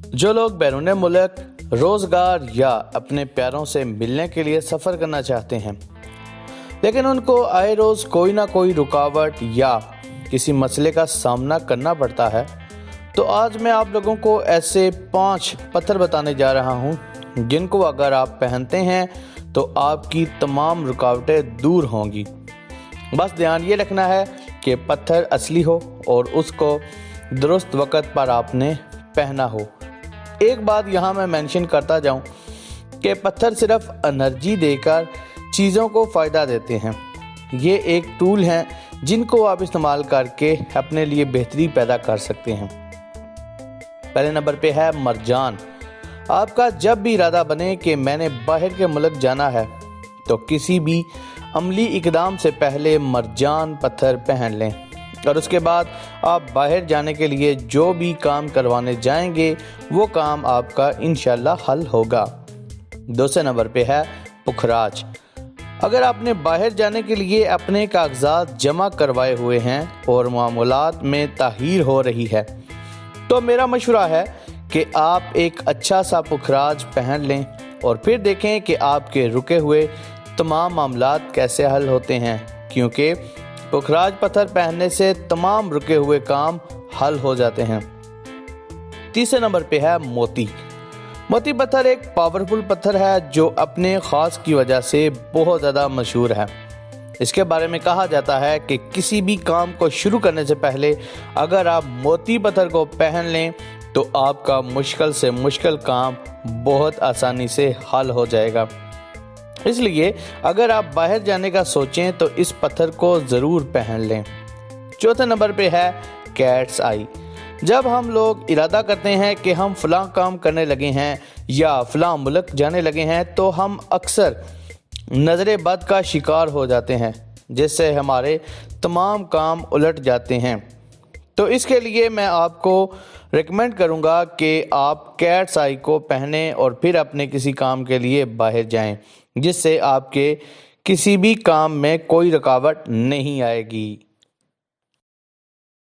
जो लोग बैरून मुल्क रोज़गार या अपने प्यारों से मिलने के लिए सफ़र करना चाहते हैं, लेकिन उनको आए रोज़ कोई ना कोई रुकावट या किसी मसले का सामना करना पड़ता है, तो आज मैं आप लोगों को ऐसे 5 पत्थर बताने जा रहा हूँ जिनको अगर आप पहनते हैं तो आपकी तमाम रुकावटें दूर होंगी। बस ध्यान ये रखना है कि पत्थर असली हो और उसको दुरुस्त वक्त पर आपने पहना हो। एक बात यहाँ मैं मेंशन करता जाऊँ कि पत्थर सिर्फ एनर्जी देकर चीज़ों को फ़ायदा देते हैं। ये एक टूल हैं जिनको आप इस्तेमाल करके अपने लिए बेहतरी पैदा कर सकते हैं। पहले नंबर पे है मरजान। आपका जब भी इरादा बने कि मैंने बाहर के मुल्क जाना है, तो किसी भी अमली इकदाम से पहले मरजान पत्थर पहन लें और उसके बाद आप बाहर जाने के लिए जो भी काम करवाने जाएंगे वो काम आपका इंशाल्लाह हल होगा। दूसरे नंबर पे है पुखराज। अगर आपने बाहर जाने के लिए अपने कागजात जमा करवाए हुए हैं और मामूलात में ताहीर हो रही है, तो मेरा मशवरा है कि आप एक अच्छा सा पुखराज पहन लें और फिर देखें कि आपके रुके हुए तमाम मामलात कैसे हल होते हैं, क्योंकि पुखराज पत्थर पहनने से तमाम रुके हुए काम हल हो जाते हैं। तीसरे नंबर पे है मोती। मोती पत्थर एक पावरफुल पत्थर है जो अपने ख़ास की वजह से बहुत ज़्यादा मशहूर है। इसके बारे में कहा जाता है कि किसी भी काम को शुरू करने से पहले अगर आप मोती पत्थर को पहन लें तो आपका मुश्किल से मुश्किल काम बहुत आसानी से हल हो जाएगा। इसलिए अगर आप बाहर जाने का सोचें तो इस पत्थर को ज़रूर पहन लें। चौथे नंबर पे है कैट्स आई। जब हम लोग इरादा करते हैं कि हम फ़लाँ काम करने लगे हैं या फ़लाँ मुल्क जाने लगे हैं, तो हम अक्सर नज़र बद का शिकार हो जाते हैं, जिससे हमारे तमाम काम उलट जाते हैं। तो इसके लिए मैं आपको रेकमेंड करूंगा कि आप कैट्स आई को पहनें और फिर अपने किसी काम के लिए बाहर जाएं, जिससे आपके किसी भी काम में कोई रुकावट नहीं आएगी।